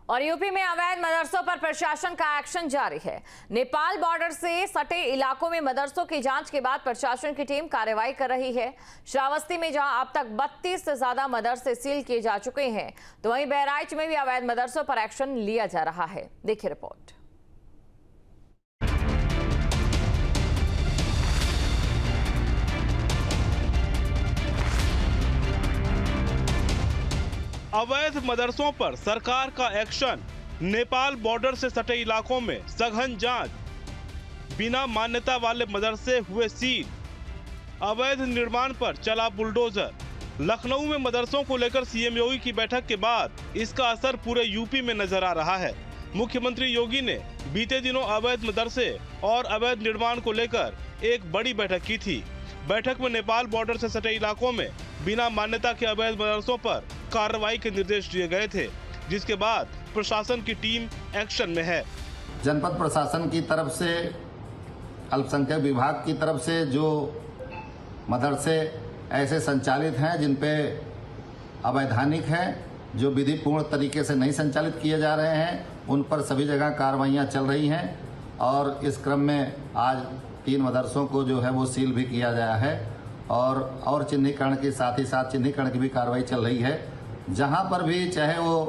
और यूपी में अवैध मदरसों पर प्रशासन का एक्शन जारी है। नेपाल बॉर्डर से सटे इलाकों में मदरसों की जांच के बाद प्रशासन की टीम कार्रवाई कर रही है। श्रावस्ती में जहां अब तक 32 से ज्यादा मदरसे सील किए जा चुके हैं, तो वहीं बहराइच में भी अवैध मदरसों पर एक्शन लिया जा रहा है। देखिए रिपोर्ट। अवैध मदरसों पर सरकार का एक्शन। नेपाल बॉर्डर से सटे इलाकों में सघन जांच। बिना मान्यता वाले मदरसे हुए सील। अवैध निर्माण पर चला बुलडोजर। लखनऊ में मदरसों को लेकर सीएम योगी की बैठक के बाद इसका असर पूरे यूपी में नजर आ रहा है। मुख्यमंत्री योगी ने बीते दिनों अवैध मदरसे और अवैध निर्माण को लेकर एक बड़ी बैठक की थी। बैठक में नेपाल बॉर्डर से सटे इलाकों में बिना मान्यता के अवैध मदरसों पर कार्रवाई के निर्देश दिए गए थे, जिसके बाद प्रशासन की टीम एक्शन में है। जनपद प्रशासन की तरफ से, अल्पसंख्यक विभाग की तरफ से जो मदरसे ऐसे संचालित हैं जिन पे अवैधानिक है, जो विधिपूर्ण तरीके से नहीं संचालित किए जा रहे हैं, उन पर सभी जगह कार्रवाइयाँ चल रही हैं। और इस क्रम में आज 3 मदरसों को जो है वो सील भी किया गया है और चिन्हीकरण के साथ ही साथ चिन्हीकरण की भी कार्रवाई चल रही है। जहां पर भी चाहे वो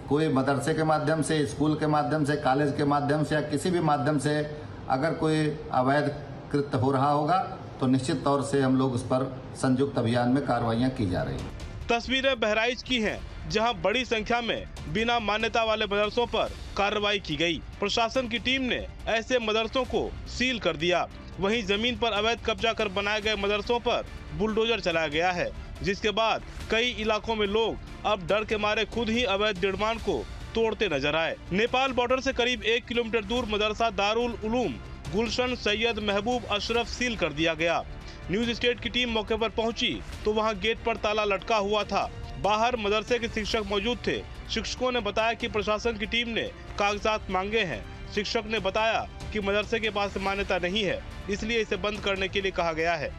कोई मदरसे के माध्यम से, स्कूल के माध्यम से, कॉलेज के माध्यम से या किसी भी माध्यम से अगर कोई अवैध कृत्य हो रहा होगा तो निश्चित तौर से हम लोग उस पर संयुक्त अभियान में कार्रवाइयां की जा रही हैं। तस्वीरें बहराइच की हैं, जहां बड़ी संख्या में बिना मान्यता वाले मदरसों पर कार्रवाई की गई। प्रशासन की टीम ने ऐसे मदरसों को सील कर दिया। वहीं जमीन पर अवैध कब्जा कर बनाए गए मदरसों पर बुलडोजर चलाया गया है, जिसके बाद कई इलाकों में लोग अब डर के मारे खुद ही अवैध निर्माण को तोड़ते नजर आए। नेपाल बॉर्डर से करीब 1 किलोमीटर दूर मदरसा दारुल उलूम गुलशन सैयद महबूब अशरफ सील कर दिया गया। न्यूज स्टेट की टीम मौके पर पहुंची तो वहां गेट पर ताला लटका हुआ था। बाहर मदरसे के शिक्षक मौजूद थे। शिक्षकों ने बताया कि प्रशासन की टीम ने कागजात मांगे हैं। शिक्षक ने बताया कि मदरसे के पास मान्यता नहीं है, इसलिए इसे बंद करने के लिए कहा गया है।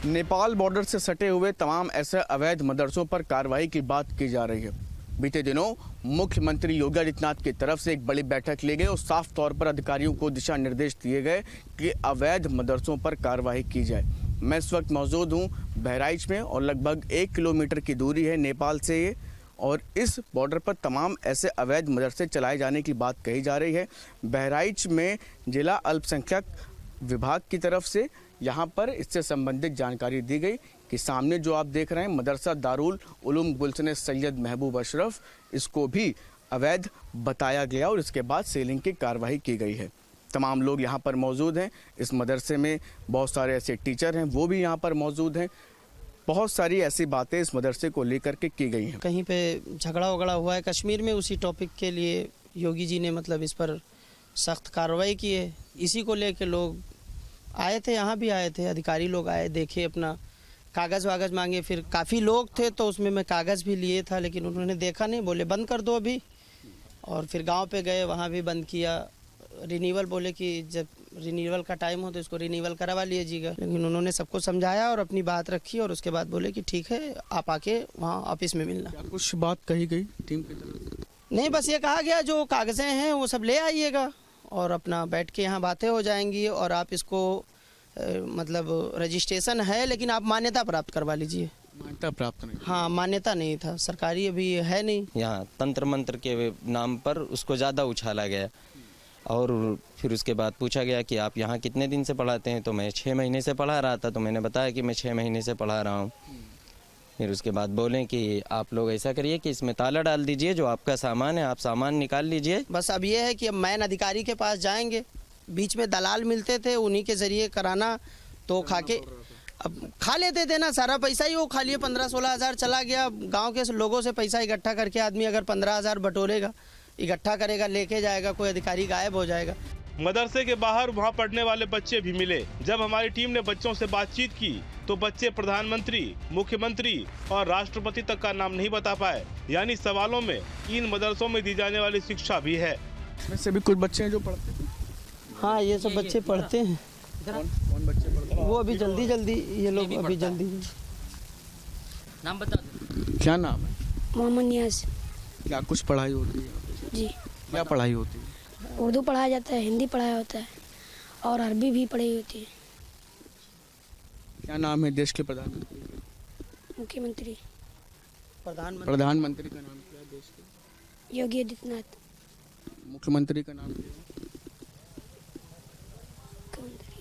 नेपाल बॉर्डर से सटे हुए तमाम ऐसे अवैध मदरसों पर कार्रवाई की बात की जा रही है। बीते दिनों मुख्यमंत्री योगी आदित्यनाथ की तरफ से एक बड़ी बैठक ली गई और साफ तौर पर अधिकारियों को दिशा निर्देश दिए गए कि अवैध मदरसों पर कार्रवाई की जाए। मैं इस वक्त मौजूद हूँ बहराइच में और लगभग 1 किलोमीटर की दूरी है नेपाल से ये, और इस बॉर्डर पर तमाम ऐसे अवैध मदरसे चलाए जाने की बात कही जा रही है। बहराइच में जिला अल्पसंख्यक विभाग की तरफ से यहाँ पर इससे संबंधित जानकारी दी गई कि सामने जो आप देख रहे हैं मदरसा दारुल उलूम गुलशन सैयद महबूब अशरफ, इसको भी अवैध बताया गया और इसके बाद सीलिंग की कार्रवाई की गई है। तमाम लोग यहाँ पर मौजूद हैं। इस मदरसे में बहुत सारे ऐसे टीचर हैं, वो भी यहाँ पर मौजूद हैं। बहुत सारी ऐसी बातें इस मदरसे को लेकर के की गई हैं। कहीं पे झगड़ा वगड़ा हुआ है कश्मीर में, उसी टॉपिक के लिए योगी जी ने मतलब इस पर सख्त कार्रवाई की है। इसी को लेकर लोग आए थे, यहाँ भी आए थे, अधिकारी लोग आए, देखे, अपना कागज़ वागज़ मांगे। फिर काफ़ी लोग थे तो उसमें मैं कागज़ भी लिए था, लेकिन उन्होंने देखा नहीं, बोले बंद कर दो अभी। और फिर गांव पे गए, वहाँ भी बंद किया। रिन्यूअल बोले कि जब रिन्यूअल का टाइम हो तो इसको रिन्यूअल करवा लीजिएगा, लेकिन उन्होंने सबको समझाया और अपनी बात रखी और उसके बाद बोले कि ठीक है, आप आके वहाँ ऑफिस में मिलना। कुछ बात कही गई टीम की तरफ से? नहीं, बस ये कहा गया जो कागज़ें हैं वो सब ले आइएगा और अपना बैठ के यहाँ बातें हो जाएंगी और आप इसको मतलब रजिस्ट्रेशन है लेकिन आप मान्यता प्राप्त करवा लीजिए। मान्यता प्राप्त नहीं? हाँ, मान्यता नहीं था, सरकारी अभी है नहीं। यहाँ तंत्र मंत्र के नाम पर उसको ज़्यादा उछाला गया और फिर उसके बाद पूछा गया कि आप यहाँ कितने दिन से पढ़ाते हैं, तो मैं 6 महीने से पढ़ा रहा था। तो मैंने बताया कि मैं 6 महीने से पढ़ा रहा हूँ। फिर उसके बाद बोले कि आप लोग ऐसा करिए कि इसमें ताला डाल दीजिए, जो आपका सामान है आप सामान निकाल लीजिए। बस अब ये है कि अब मैन अधिकारी के पास जाएंगे। बीच में दलाल मिलते थे, उन्हीं के ज़रिए कराना, तो खा के अब खा लेते थे ना, सारा पैसा ही वो खा लिए। 15-16 हज़ार चला गया। गांव के लोगों से पैसा इकट्ठा करके आदमी अगर 15 हज़ार बटोरेगा, इकट्ठा करेगा, लेके जाएगा, कोई अधिकारी गायब हो जाएगा। मदरसे के बाहर वहां पढ़ने वाले बच्चे भी मिले। जब हमारी टीम ने बच्चों से बातचीत की तो बच्चे प्रधानमंत्री, मुख्यमंत्री और राष्ट्रपति तक का नाम नहीं बता पाए। यानी सवालों में इन मदरसों में दी जाने वाली शिक्षा भी है। इसमें से भी कुछ बच्चे हैं जो पढ़ते हैं? हाँ, ये सब बच्चे पढ़ते हैं। कौन बच्चे पढ़ते हैं? वो अभी जल्दी ये लोग अभी जल्दी। नाम बता दो। क्या नाम है? मोहम्मद नियाज। क्या कुछ पढ़ाई होती है? जी। क्या पढ़ाई होती है? उर्दू पढ़ाया जाता है, हिंदी पढ़ाया होता है और अरबी भी पढ़ाई होती है। क्या नाम है देश के प्रधानमंत्री? मुख्यमंत्री प्रधानमंत्री का नाम क्या है देश के? योगी आदित्यनाथ। मुख्यमंत्री का नाम क्या है? मुख्यमंत्री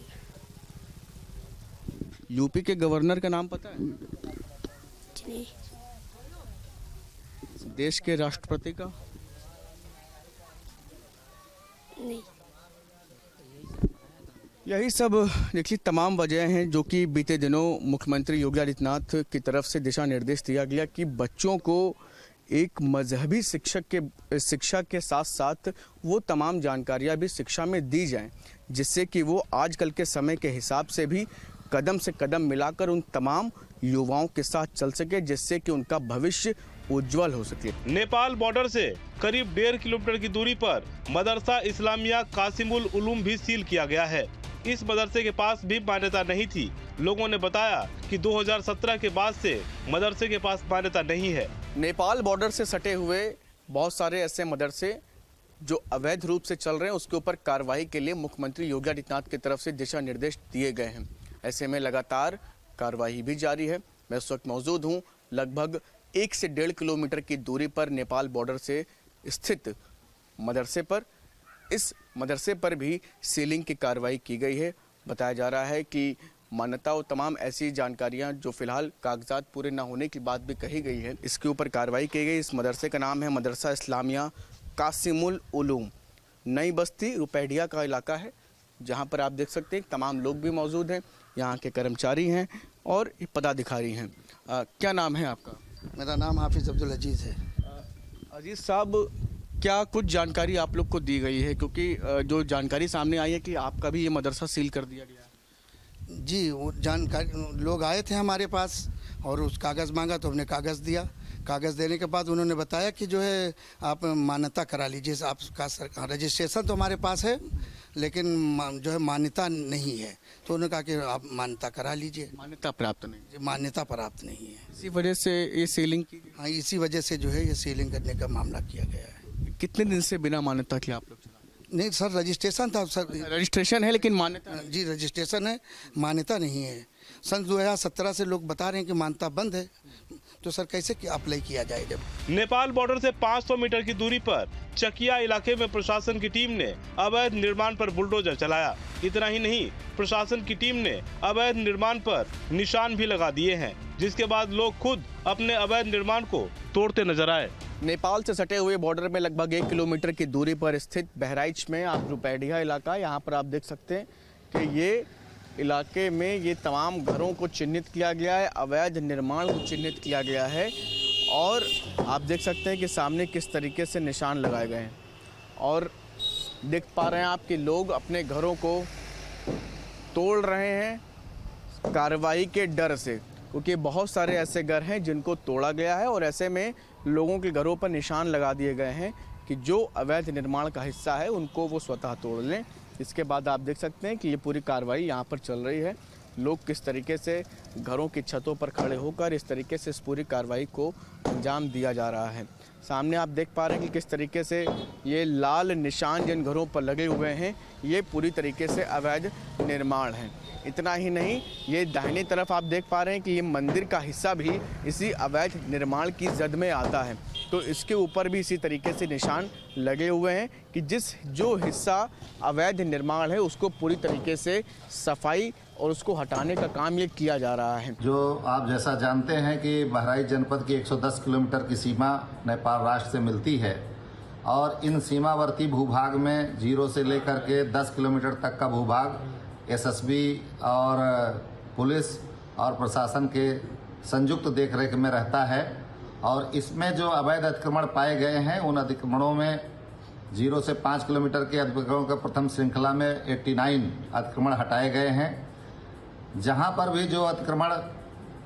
यूपी के गवर्नर का नाम पता है? जी नहीं। देश के राष्ट्रपति का? नहीं। यही सब देखिए तमाम वजह हैं जो कि बीते दिनों मुख्यमंत्री योगी आदित्यनाथ की तरफ से दिशा निर्देश दिया गया कि बच्चों को एक मजहबी शिक्षा के साथ साथ वो तमाम जानकारियां भी शिक्षा में दी जाएं, जिससे कि वो आजकल के समय के हिसाब से भी कदम से कदम मिलाकर उन तमाम युवाओं के साथ चल सके, जिससे कि उनका भविष्य उज्जवल हो सके। नेपाल बॉर्डर से करीब 1.5 किलोमीटर की दूरी पर मदरसा इस्लामिया कासिमुल उलूम भी सील किया गया है। इस मदरसे के पास भी मान्यता नहीं थी। लोगों ने बताया कि 2017 के बाद से मदरसे के पास मान्यता नहीं है। नेपाल बॉर्डर से सटे हुए बहुत सारे ऐसे मदरसे जो अवैध रूप से चल रहे हैं, उसके ऊपर कार्रवाई के लिए मुख्यमंत्री योगी आदित्यनाथ की तरफ से दिशा निर्देश दिए गए हैं। ऐसे में लगातार कार्रवाई भी जारी है। मैं इस वक्त मौजूद हूँ लगभग 1 से 1.5 किलोमीटर की दूरी पर नेपाल बॉर्डर से स्थित मदरसे पर। इस मदरसे पर भी सीलिंग की कार्रवाई की गई है। बताया जा रहा है कि मान्यता और तमाम ऐसी जानकारियां जो फिलहाल कागजात पूरे न होने की बात भी कही गई है, इसके ऊपर कार्रवाई की गई। इस मदरसे का नाम है मदरसा इस्लामिया कासिमुल उलूम। नई बस्ती रुपैडिया का इलाका है, जहां पर आप देख सकते हैं तमाम लोग भी मौजूद हैं, यहाँ के कर्मचारी हैं और पदाधिकारी हैं। क्या नाम है आपका? मेरा नाम हाफिज़ अब्दुल अजीज़ है। अजीज़ साहब, क्या कुछ जानकारी आप लोग को दी गई है? क्योंकि जो जानकारी सामने आई है कि आपका भी ये मदरसा सील कर दिया गया है। जी, वो जानकारी लोग आए थे हमारे पास और उस कागज़ मांगा तो हमने कागज़ दिया। कागज़ देने के बाद उन्होंने बताया कि जो है आप मान्यता करा लीजिए। आपका रजिस्ट्रेशन तो हमारे पास है लेकिन जो है मान्यता नहीं है, तो उन्होंने कहा कि आप मान्यता करा लीजिए। मान्यता प्राप्त नहीं? मान्यता प्राप्त नहीं है। इसी वजह से ये सीलिंग की? हाँ, इसी वजह से जो है ये सीलिंग करने का मामला किया गया है। कितने दिन से बिना मान्यता के आप लोग चला? नहीं सर, रजिस्ट्रेशन था सर। रजिस्ट्रेशन है लेकिन मान्यता? जी, रजिस्ट्रेशन है, मान्यता नहीं है। सन 2017 से लोग बता रहे हैं कि मान्यता बंद है, तो सर कैसे अप्लाई किया जाए? जब नेपाल बॉर्डर से 500 मीटर की दूरी पर चकिया इलाके में प्रशासन की टीम ने अवैध निर्माण पर बुलडोजर चलाया। इतना ही नहीं, प्रशासन की टीम ने अवैध निर्माण पर निशान भी लगा दिए हैं, जिसके बाद लोग खुद अपने अवैध निर्माण को तोड़ते नजर आए। नेपाल से सटे हुए बॉर्डर में लगभग 1 किलोमीटर की दूरी पर स्थित बहराइच में आप रुपैडिया इलाका, यहाँ पर आप देख सकते हैं कि ये इलाके में ये तमाम घरों को चिन्हित किया गया है, अवैध निर्माण को चिन्हित किया गया है और आप देख सकते हैं कि सामने किस तरीके से निशान लगाए गए हैं और देख पा रहे हैं आप कि लोग अपने घरों को तोड़ रहे हैं कार्रवाई के डर से, क्योंकि बहुत सारे ऐसे घर हैं जिनको तोड़ा गया है और ऐसे में लोगों के घरों पर निशान लगा दिए गए हैं कि जो अवैध निर्माण का हिस्सा है उनको वो स्वतः तोड़ लें। इसके बाद आप देख सकते हैं कि ये पूरी कार्रवाई यहाँ पर चल रही है। लोग किस तरीके से घरों की छतों पर खड़े होकर इस तरीके से इस पूरी कार्रवाई को अंजाम दिया जा रहा है। सामने आप देख पा रहे हैं कि किस तरीके से ये लाल निशान जिन घरों पर लगे हुए हैं ये पूरी तरीके से अवैध निर्माण है। इतना ही नहीं, ये दाहिनी तरफ आप देख पा रहे हैं कि ये मंदिर का हिस्सा भी इसी अवैध निर्माण की जद में आता है, तो इसके ऊपर भी इसी तरीके से निशान लगे हुए हैं कि जो हिस्सा अवैध निर्माण है उसको पूरी तरीके से सफाई और उसको हटाने का काम ये किया जा रहा है। जो आप जैसा जानते हैं कि बहराइच जनपद की 110 किलोमीटर की सीमा नेपाल राष्ट्र से मिलती है और इन सीमावर्ती भूभाग में 0 से लेकर के 10 किलोमीटर तक का भूभाग एसएसबी और पुलिस और प्रशासन के संयुक्त देखरेख में रहता है और इसमें जो अवैध अतिक्रमण पाए गए हैं उन अतिक्रमणों में 0 से 5 किलोमीटर के अतिक्रमणों के प्रथम श्रृंखला में 89 अतिक्रमण हटाए गए हैं। जहां पर भी जो अतिक्रमण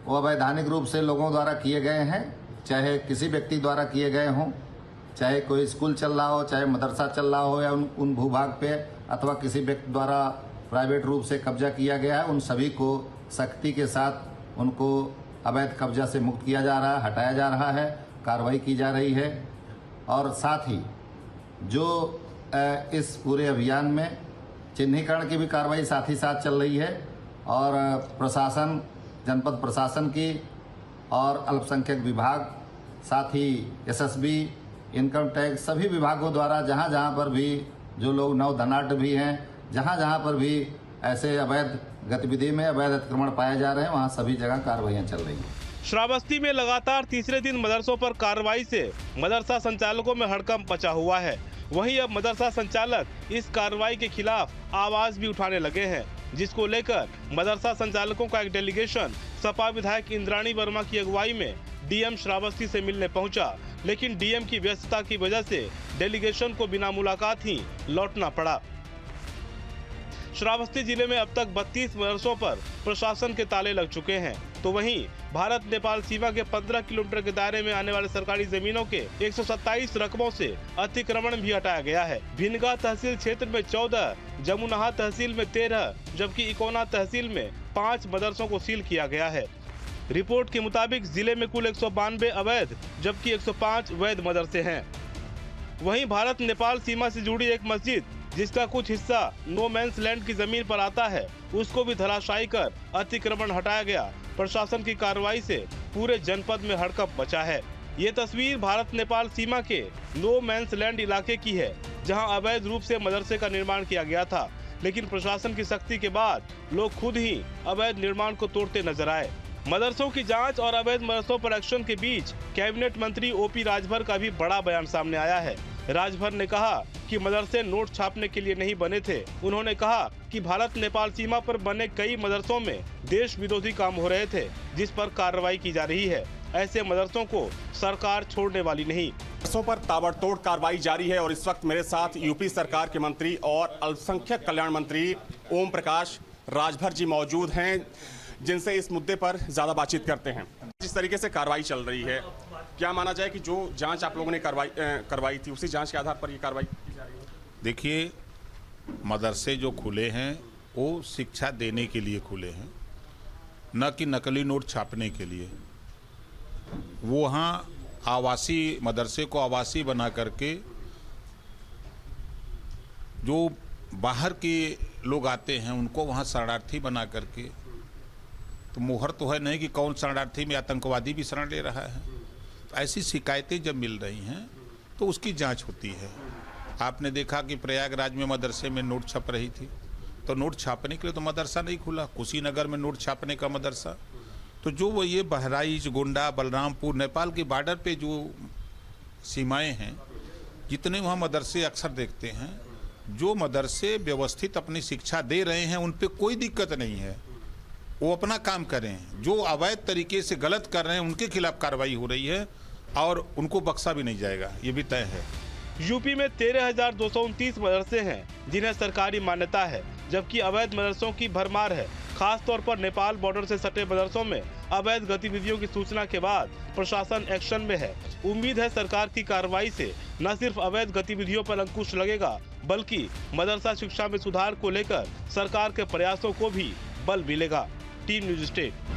वो अवैधानिक रूप से लोगों द्वारा किए गए हैं, चाहे किसी व्यक्ति द्वारा किए गए हों, चाहे कोई स्कूल चल रहा हो, चाहे मदरसा चल रहा हो या उन भूभाग पे अथवा किसी व्यक्ति द्वारा प्राइवेट रूप से कब्जा किया गया है, उन सभी को सख्ती के साथ उनको अवैध कब्जा से मुक्त किया जा रहा है, हटाया जा रहा है, कार्रवाई की जा रही है। और साथ ही जो इस पूरे अभियान में चिन्हीकरण की भी कार्रवाई साथ ही साथ चल रही है और प्रशासन, जनपद प्रशासन की और अल्पसंख्यक विभाग, साथ ही एसएसबी, इनकम टैक्स, सभी विभागों द्वारा जहां जहां पर भी जो लोग नव धनाढ्य भी हैं, जहां जहां पर भी ऐसे अवैध गतिविधि में अवैध अतिक्रमण पाए जा रहे हैं, वहां सभी जगह कार्रवाइयां चल रही हैं। श्रावस्ती में लगातार तीसरे दिन मदरसों पर कार्रवाई से मदरसा संचालकों में हड़कंप मचा हुआ है। वहीं अब मदरसा संचालक इस कार्रवाई के खिलाफ आवाज भी उठाने लगे हैं, जिसको लेकर मदरसा संचालकों का एक डेलीगेशन सपा विधायक इंद्राणी वर्मा की अगुवाई में डीएम श्रावस्ती से मिलने पहुंचा, लेकिन डीएम की व्यस्तता की वजह से डेलीगेशन को बिना मुलाकात ही लौटना पड़ा। श्रावस्ती जिले में अब तक 32 मदरसों पर प्रशासन के ताले लग चुके हैं, तो वहीं भारत नेपाल सीमा के 15 किलोमीटर के दायरे में आने वाले सरकारी जमीनों के 127 रकबों से अतिक्रमण भी हटाया गया है। भिनगा तहसील क्षेत्र में 14, जमुनाहा तहसील में 13, जबकि इकोना तहसील में 5 मदरसों को सील किया गया है। रिपोर्ट के मुताबिक जिले में कुल 192 अवैध जबकि 105 वैध मदरसे हैं। वहीं भारत नेपाल सीमा से जुड़ी एक मस्जिद जिसका कुछ हिस्सा नो मैंस लैंड की जमीन पर आता है, उसको भी धराशायी कर अतिक्रमण हटाया गया। प्रशासन की कार्रवाई से पूरे जनपद में हड़कंप मचा है। ये तस्वीर भारत नेपाल सीमा के नो मैंस लैंड इलाके की है, जहां अवैध रूप से मदरसे का निर्माण किया गया था, लेकिन प्रशासन की सख्ती के बाद लोग खुद ही अवैध निर्माण को तोड़ते नजर आए। मदरसों की जांच और अवैध मदरसों पर एक्शन के बीच कैबिनेट मंत्री ओपी राजभर का भी बड़ा बयान सामने आया है। राजभर ने कहा कि मदरसे नोट छापने के लिए नहीं बने थे। उन्होंने कहा कि भारत नेपाल सीमा पर बने कई मदरसों में देश विरोधी काम हो रहे थे, जिस पर कार्रवाई की जा रही है। ऐसे मदरसों को सरकार छोड़ने वाली नहीं। मदरसों पर ताबड़तोड़ कार्रवाई जारी है और इस वक्त मेरे साथ यूपी सरकार के मंत्री और अल्पसंख्यक कल्याण मंत्री ओम प्रकाश राजभर जी मौजूद हैं, जिनसे इस मुद्दे पर ज़्यादा बातचीत करते हैं। जिस तरीके से कार्रवाई चल रही है, क्या माना जाए कि जो जांच आप लोगों ने करवाई थी, उसी जांच के आधार पर ये कार्रवाई की जा रही है? देखिए, मदरसे जो खुले हैं वो शिक्षा देने के लिए खुले हैं, न कि नकली नोट छापने के लिए। वो वहाँ आवासीय मदरसे को आवासीय बना करके जो बाहर के लोग आते हैं उनको वहाँ शरणार्थी बना करके, तो मुहर तो है नहीं कि कौन शरणार्थी में आतंकवादी भी शरण ले रहा है। तो ऐसी शिकायतें जब मिल रही हैं तो उसकी जांच होती है। आपने देखा कि प्रयागराज में मदरसे में नोट छप रही थी, तो नोट छापने के लिए तो मदरसा नहीं खुला। कुशीनगर में नोट छापने का मदरसा, तो जो वो ये बहराइच, गोंडा, बलरामपुर, नेपाल के बॉर्डर पे जो सीमाएं हैं, जितने वहाँ मदरसे अक्सर देखते हैं, जो मदरसे व्यवस्थित अपनी शिक्षा दे रहे हैं उन पे कोई दिक्कत नहीं है, वो अपना काम करें। जो अवैध तरीके से गलत कर रहे हैं उनके खिलाफ कार्रवाई हो रही है और उनको बख्शा भी नहीं जाएगा, ये भी तय है। यूपी में 13,229 मदरसे हैं जिन्हें सरकारी मान्यता है, जबकि अवैध मदरसों की भरमार है। खास तौर पर नेपाल बॉर्डर से सटे मदरसों में अवैध गतिविधियों की सूचना के बाद प्रशासन एक्शन में है। उम्मीद है सरकार की कार्रवाई से न सिर्फ अवैध गतिविधियों पर अंकुश लगेगा, बल्कि मदरसा शिक्षा में सुधार को लेकर सरकार के प्रयासों को भी बल मिलेगा। Team news state.